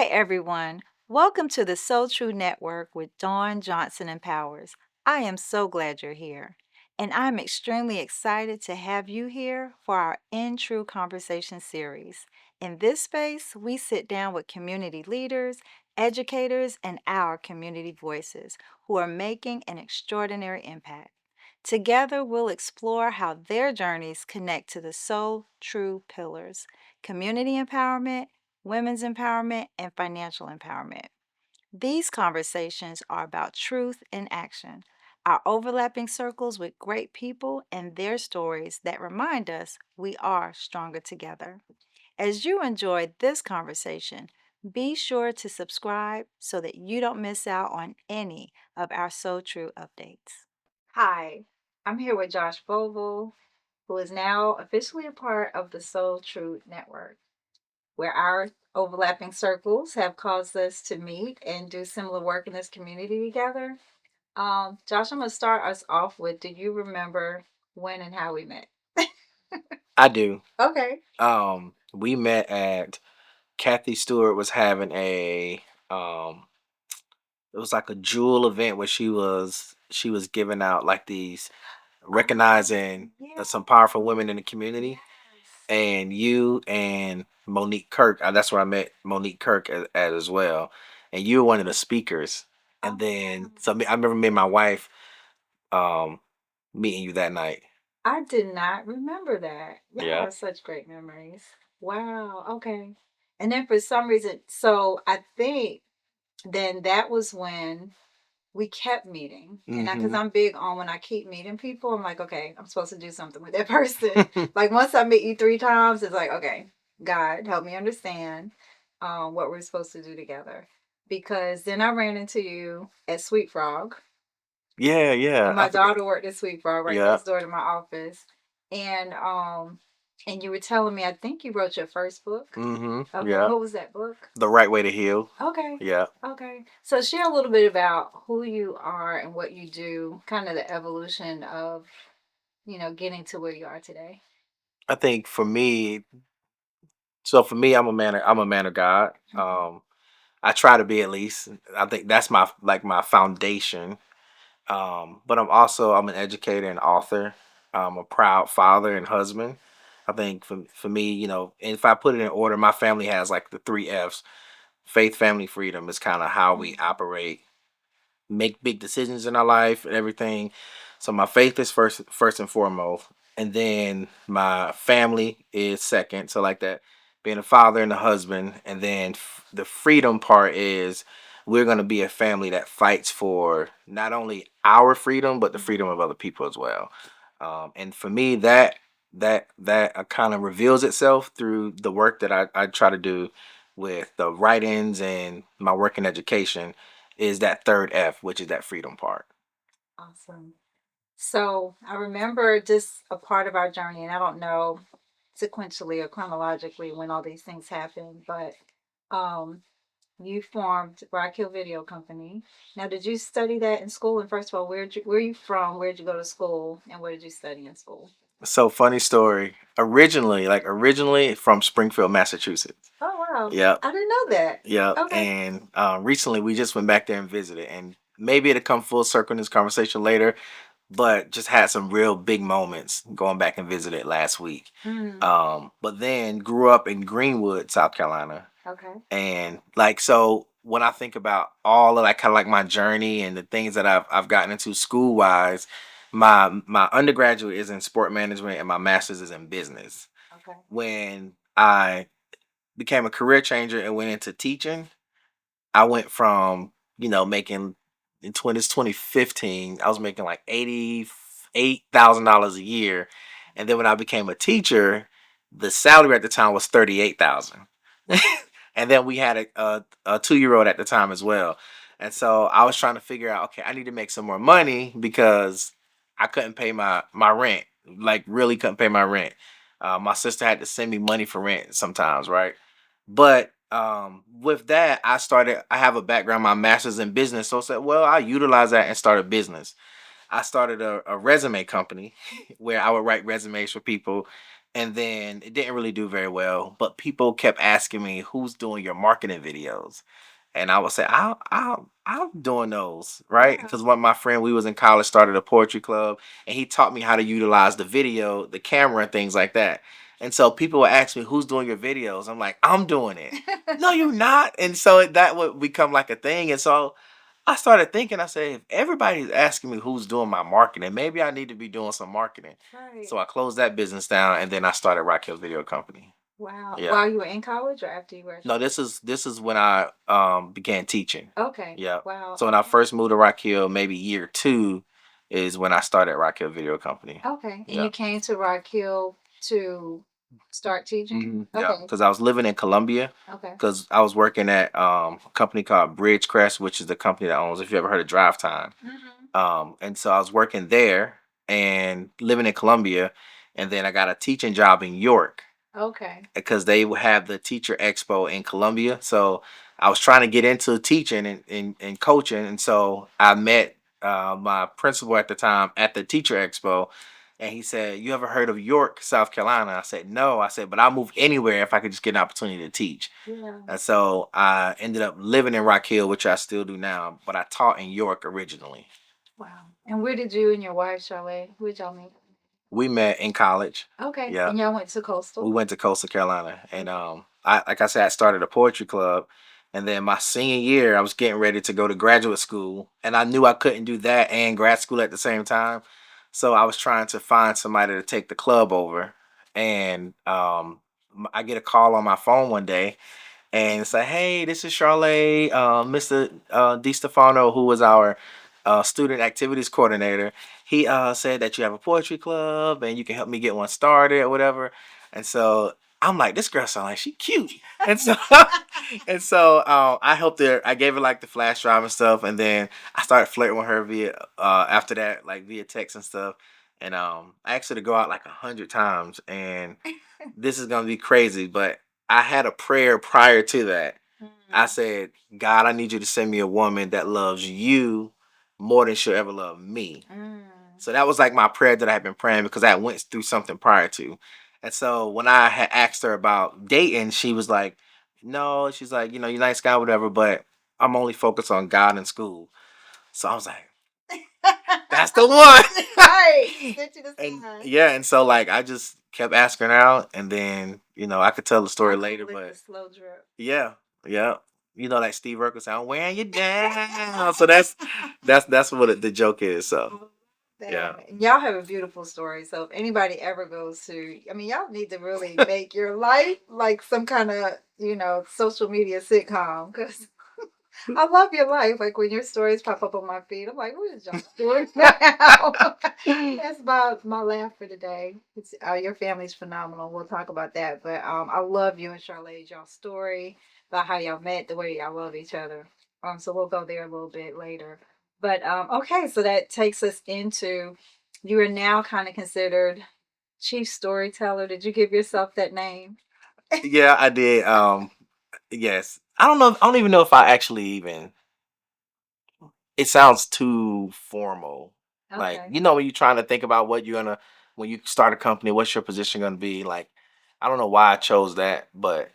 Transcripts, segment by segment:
Hi, everyone. Welcome to the So Tru Network with Dawn Johnson and Powers. I am so glad you're here, and I'm extremely excited to have you here for our In Tru Conversations series. In this space, we sit down with community leaders, educators, and our community voices who are making an extraordinary impact. Together, we'll explore how their journeys connect to the So Tru pillars: community empowerment, women's empowerment, and financial empowerment. These conversations are about truth in action, our overlapping circles with great people and their stories that remind us we are stronger together. As you enjoyed this conversation, be sure to subscribe so that you don't miss out on any of our So True updates. Hi, I'm here with Josh Bovill, who is now officially a part of the So True Network, where our overlapping circles have caused us to meet and do similar work in this community together. Josh, I'm going to start us off with, do you remember when and how we met? I do. Okay. We met at Kathy Stewart was having um it was like a jewel event where she was giving out like these recognizing Yeah. some powerful women in the community, and you and Monique Kirk, that's where I met Monique Kirk at as well, and you were one of the speakers. And then I remember me and my wife um meeting you that night. I did not remember that. Y'all Yeah. have such great memories. Wow. Okay. And then for some reason, so I think then that was when we kept meeting. And because Mm-hmm. I'm big on when I keep meeting people, I'm like, okay, I'm supposed to do something with that person. Like once I meet you 3 times, it's like, okay, God, help me understand what we're supposed to do together. Because then I ran into you at Sweet Frog, Yeah, yeah. and my daughter worked at Sweet Frog right Yeah. next door to my office. And you were telling me, I think you wrote your first book. Mm-hmm. Okay, Yeah. what was that book? The Right Way to Heal. Okay. Yeah. Okay. So share a little bit about who you are and what you do, kind of the evolution of, getting to where you are today. I think for me, I'm a man of God. Mhm. I try to be, at least. I think that's my foundation. But I'm an educator and author. I'm a proud father and husband. I think for me, and if I put it in order, my family has like the three F's. Faith, family, freedom is kind of how we operate, make big decisions in our life and everything. So my faith is first and foremost, and then my family is second. So like that, being a father and a husband, and then the freedom part is we're going to be a family that fights for not only our freedom but the freedom of other people as well. And for me, that kind of reveals itself through the work that I try to do with the write-ins and my work in education, is that third F, which is that freedom part. Awesome. So I remember just a part of our journey, and I don't know sequentially or chronologically when all these things happened, but um, you formed Rock Hill Video Company. Now, did you study that in school? And first of all, where are you from? Where did you go to school? And where did you study in school? So funny story. Originally from Springfield, Massachusetts. Oh, wow. Yep. I didn't know that. Yep. Okay. And recently we just went back there and visited, and maybe it'll come full circle in this conversation later. But just had some real big moments going back and visited last week. Mm, But then grew up in Greenwood, South Carolina. okay. And like, so when I think about all of like kind of like my journey and the things that I've gotten into school wise, my undergraduate is in sport management and my master's is in business. Okay. When I became a career changer and went into teaching, I went from, making in 2015, I was making like $88,000 a year. And then when I became a teacher, the salary at the time was 38,000. And then we had a 2-year old at the time as well. And so I was trying to figure out, okay, I need to make some more money because I couldn't pay my rent. Like really couldn't pay my rent. My sister had to send me money for rent sometimes, right? But with that, I have a background, my master's in business. So I said, well, I utilize that and start a business. I started a resume company where I would write resumes for people. And then it didn't really do very well, but people kept asking me, "Who's doing your marketing videos?" And I would say, I'm doing those, right? Yeah. Because one my friend, we was in college, started a poetry club, and he taught me how to utilize the video, the camera, and things like that. And so people would ask me, "Who's doing your videos?" I'm like, "I'm doing it." No, you're not. And so that would become like a thing. And so I started thinking, I said, if everybody's asking me who's doing my marketing, maybe I need to be doing some marketing. Right. So I closed that business down, and then I started Rock Hills Video Company. Wow. Yeah. While you were in college or after you No, graduated? this is when I began teaching. Okay. Yeah. Wow. So when I first moved to Rock Hill, maybe year two is when I started Rock Hill Video Company. Okay. And Yeah. you came to Rock Hill to start teaching? Yeah, Okay. because I was living in Columbia. Okay. Because I was working at a company called Bridgecrest, which is the company that owns, if you ever heard of Drive Time. Mm-hmm. And so I was working there and living in Columbia, and then I got a teaching job in York Okay. because they would have the teacher expo in Columbia. So I was trying to get into teaching and coaching. And so I met my principal at the time at the teacher expo. And he said, "You ever heard of York, South Carolina?" I said, "No." I said, "But I'll move anywhere if I could just get an opportunity to teach." Yeah. And so I ended up living in Rock Hill, which I still do now, but I taught in York originally. Wow. And where did you and your wife, Charlotte, where'd y'all meet? We met in college. Okay. Yeah. And y'all went to We Coastal? went to Coastal Carolina, and I like I said, I started a poetry club, and then my senior year, I was getting ready to go to graduate school, and I knew I couldn't do that and grad school at the same time, so I was trying to find somebody to take the club over, and I get a call on my phone one day, and say, "Hey, this is Charlotte, Mr. Di Stefano, who was our student activities coordinator. He said that you have a poetry club and you can help me get one started or whatever." And so I'm like, "This girl sounds like she cute," and so I helped her. I gave her like the flash drive and stuff, and then I started flirting with her via after that, like via text and stuff. And I asked her to go out like 100 times, and this is gonna be crazy, but I had a prayer prior to that. I said, "God, I need you to send me a woman that loves you more than she'll ever love me." Mm. So that was like my prayer that I had been praying because I went through something prior to. And so when I had asked her about dating, she was like, "No," she's like, "You're a nice guy, whatever, but I'm only focused on God and school." So I was like, "That's the one." Right. Sent you the And sign. yeah, and so like I just kept asking her out, and then I could tell the I story call later, it the but slow drip. yeah, yeah. Like Steve Urkel sound wearing you down. So that's what the joke is. So yeah. That. And y'all have a beautiful story. So if anybody ever goes to, I mean, y'all need to really make your life like some kind of, social media sitcom. Because I love your life. Like when your stories pop up on my feed, I'm like, what is y'all doing now? That's my laugh for today. Your family's phenomenal. We'll talk about that. But I love you and Charlotte, y'all story about how y'all met, the way y'all love each other. So we'll go there a little bit later. But okay, so that takes us into you are now kind of considered chief storyteller. Did you give yourself that name? Yeah, I did. Yes. I don't know. I don't even know if I actually even it sounds too formal. Like, Okay. when you're trying to think about what you're gonna when you start a company, what's your position gonna be? Like, I don't know why I chose that, but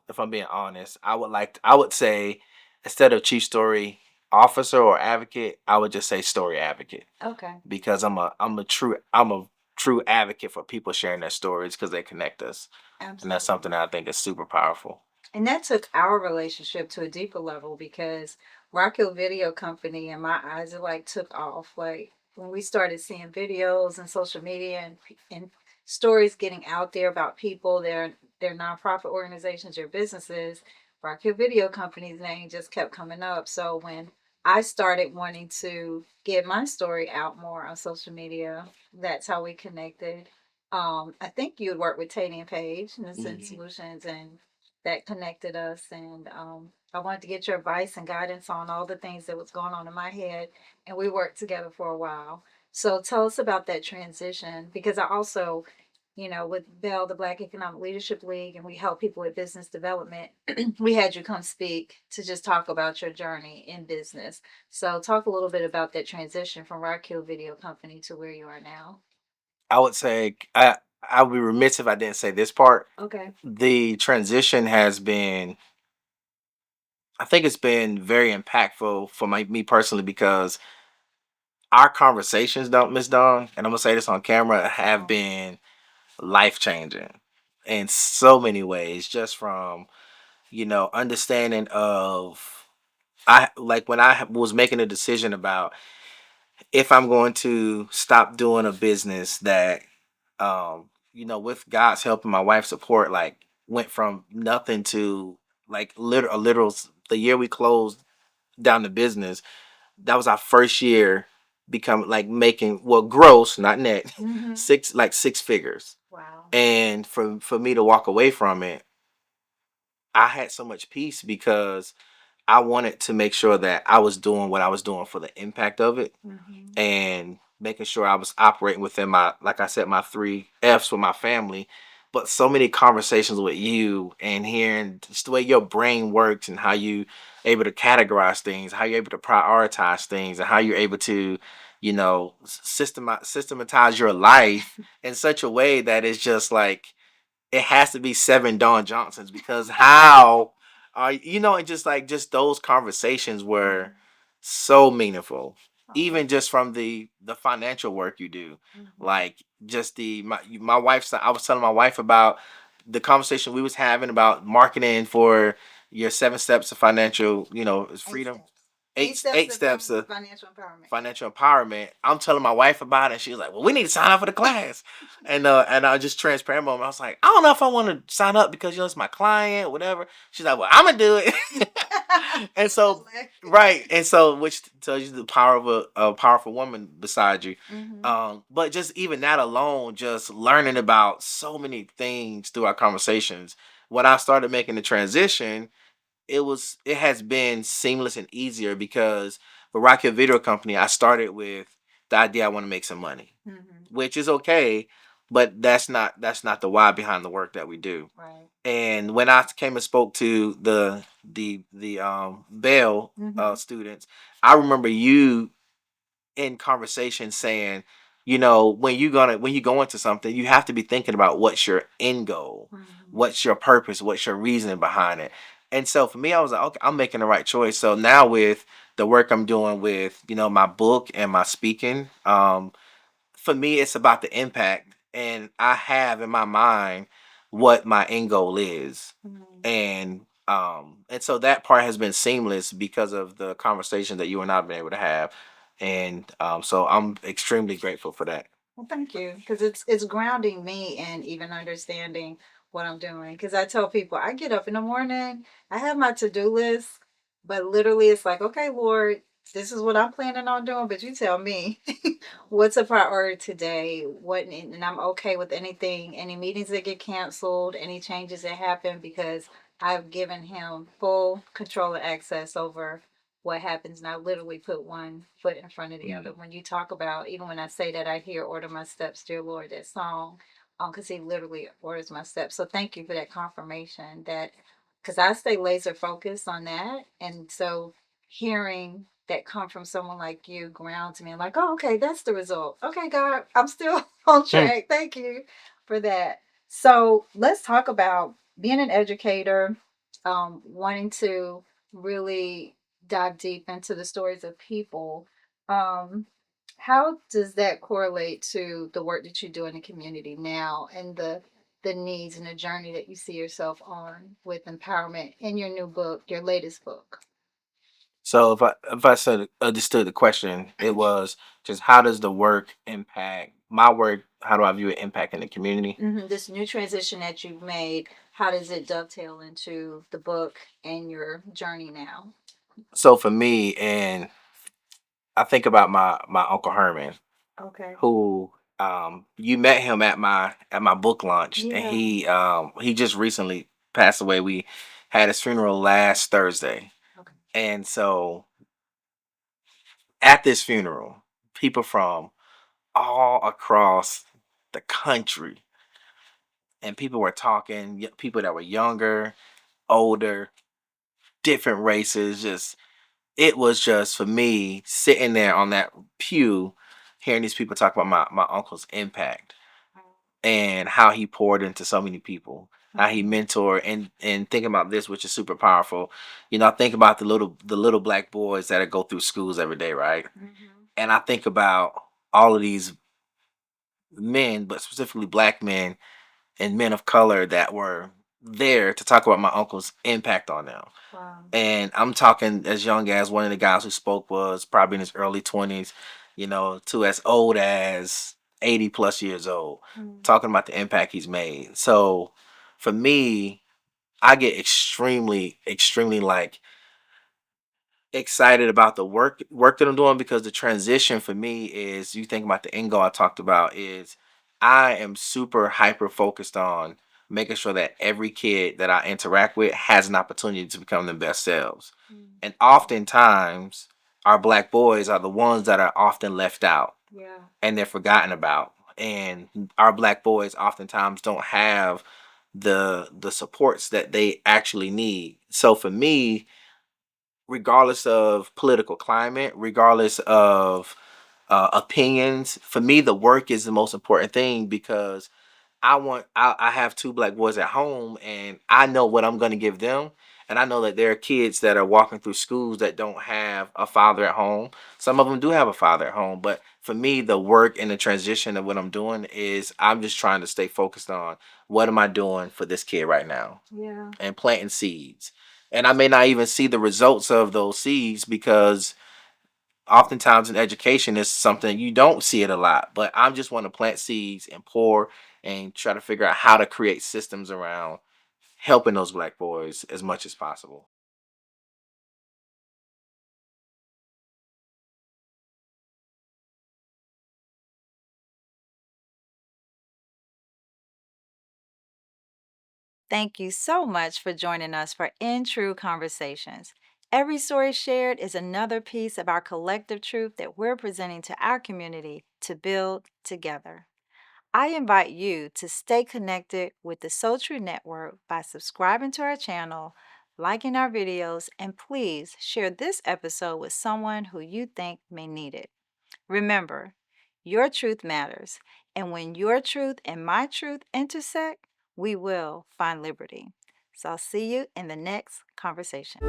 if I'm being honest, I would say instead of chief story officer or advocate, I would just say story advocate Okay. because I'm a true advocate for people sharing their stories because they connect us, and that's something Absolutely. that I think is super powerful. And that took our relationship to a deeper level because Rock Hill Video Company, in my eyes, it like took off. Like when we started seeing videos and social media and stories getting out there about people, their nonprofit organizations, their businesses, Rock Hill Video Company's name just kept coming up. So when I started wanting to get my story out more on social media, that's how we connected. I think you had worked with Tony and Page and Ascent Mhm. Solutions, and that connected us. And I wanted to get your advice and guidance on all the things that was going on in my head. And we worked together for a while. So tell us about that transition because I also with Bell, the Black Economic Leadership League, and we help people with business development. We had you come speak to just talk about your journey in business. So, talk a little bit about that transition from Rock Hill Video Company to where you are now. I would say I would be remiss if I didn't say this part. Okay. The transition has been, I think it's been very impactful for me personally because our conversations, don't Miss Dawn, and I'm gonna say this on camera, have been life changing in so many ways. Just from understanding of, I like when I was making a decision about if I'm going to stop doing a business that, with God's help and my wife's support, like went from nothing to like a literal. The year we closed down the business, that was our first year become like making, well, gross, not net, six figures. Wow. And for me to walk away from it, I had so much peace because I wanted to make sure that I was doing what I was doing for the impact of it, and making sure I was operating within my, like I said, my three F's with my family. But so many conversations with you and hearing just the way your brain works and how you able to categorize things, how you're able to prioritize things, and how you're able to, systematize your life in such a way that it's just like it has to be seven Don Johnsons, because how are and just those conversations were so meaningful, even just from the financial work you do. Like just my wife's, I was telling my wife about the conversation we was having about marketing for your 7 steps of financial, is freedom. Eight steps of Financial empowerment. financial empowerment. I'm telling my wife about it. And she's like, "Well, we need to sign up for the class." And I just transparent moment. I was like, "I don't know if I want to sign up because it's my client, whatever." She's like, "Well, I'm gonna do it." And so, right, and so which tells you the power of a powerful woman beside you. But just even that alone, just learning about so many things through our conversations. When I started making the transition, it has been seamless and easier because for Rocket Video Company, I started with the idea I want to make some money, which is okay, but that's not the why behind the work that we do. Right. And when I came and spoke to the Bell students, I remember you in conversation saying, when you go into something, you have to be thinking about what's your end goal, what's your purpose, what's your reasoning behind it. And so for me, I was like, okay, I'm making the right choice. So now with the work I'm doing with, my book and my speaking, for me, it's about the impact. And I have in my mind what my end goal is. And so that part has been seamless because of the conversation that you and I have been able to have. And so I'm extremely grateful for that. Well, thank you, because it's grounding me in even understanding what I'm doing. Because I tell people I get up in the morning, I have my to-do list, but literally it's like, okay, Lord, this is what I'm planning on doing, but you tell me what's a priority today, and I'm okay with anything, any meetings that get canceled, any changes that happen, because I've given him full control and access over what happens. And I literally put one foot in front of the other. When you talk about, even when I say that, I hear "Order My Steps, Dear Lord," that song, because he literally orders my steps. So thank you for that confirmation. That because I stay laser focused on that, and so hearing that come from someone like you grounds me. I'm like, oh, okay, that's the result. Okay, God, I'm still on track. Thank you for that. So let's talk about being an educator, wanting to really dive deep into the stories of people. Um, how does that correlate to the work that you do in the community now and the needs and the journey that you see yourself on with empowerment in your new book, your latest book? So if I said understood the question, it was just how does the work impact my work? How do I view it impacting the community? This new transition that you've made, how does it dovetail into the book and your journey now? So for me, and I think about my Uncle Herman, Okay. who you met him at my book launch, and Yeah. he just recently passed away. We had his funeral last Thursday. Okay. And so at this funeral, people from all across the country and people were talking, people that were younger, older, different races. Just it was just for me sitting there on that pew, hearing these people talk about my uncle's impact and how he poured into so many people, how he mentored, and thinking about this, which is super powerful. I think about the little black boys that go through schools every day, right? And I think about all of these men, but specifically black men and men of color that were there to talk about my uncle's impact on them. Wow. And I'm talking as young as one of the guys who spoke was probably in his early 20s, to as old as 80 plus years old, talking about the impact he's made. So for me, I get extremely, extremely like excited about the work that I'm doing, because the transition for me is, you think about the end goal I talked about, is I am super hyper focused on making sure that every kid that I interact with has an opportunity to become their best selves. And oftentimes our black boys are the ones that are often left out, Yeah. and they're forgotten about. And our black boys oftentimes don't have the supports that they actually need. So for me, regardless of political climate, regardless of opinions, for me, the work is the most important thing, because I have two black boys at home, and I know what I'm going to give them. And I know that there are kids that are walking through schools that don't have a father at home. Some of them do have a father at home. But for me, the work and the transition of what I'm doing is, I'm just trying to stay focused on what am I doing for this kid right now, Yeah. and planting seeds. And I may not even see the results of those seeds, because oftentimes in education is something you don't see it a lot. But I'm just want to plant seeds and pour, and try to figure out how to create systems around helping those black boys as much as possible. Thank you so much for joining us for In True Conversations. Every story shared is another piece of our collective truth that we're presenting to our community to build together. I invite you to stay connected with the So Tru Network by subscribing to our channel, liking our videos, and please share this episode with someone who you think may need it. Remember, your truth matters, and when your truth and my truth intersect, we will find liberty. So I'll see you in the next conversation.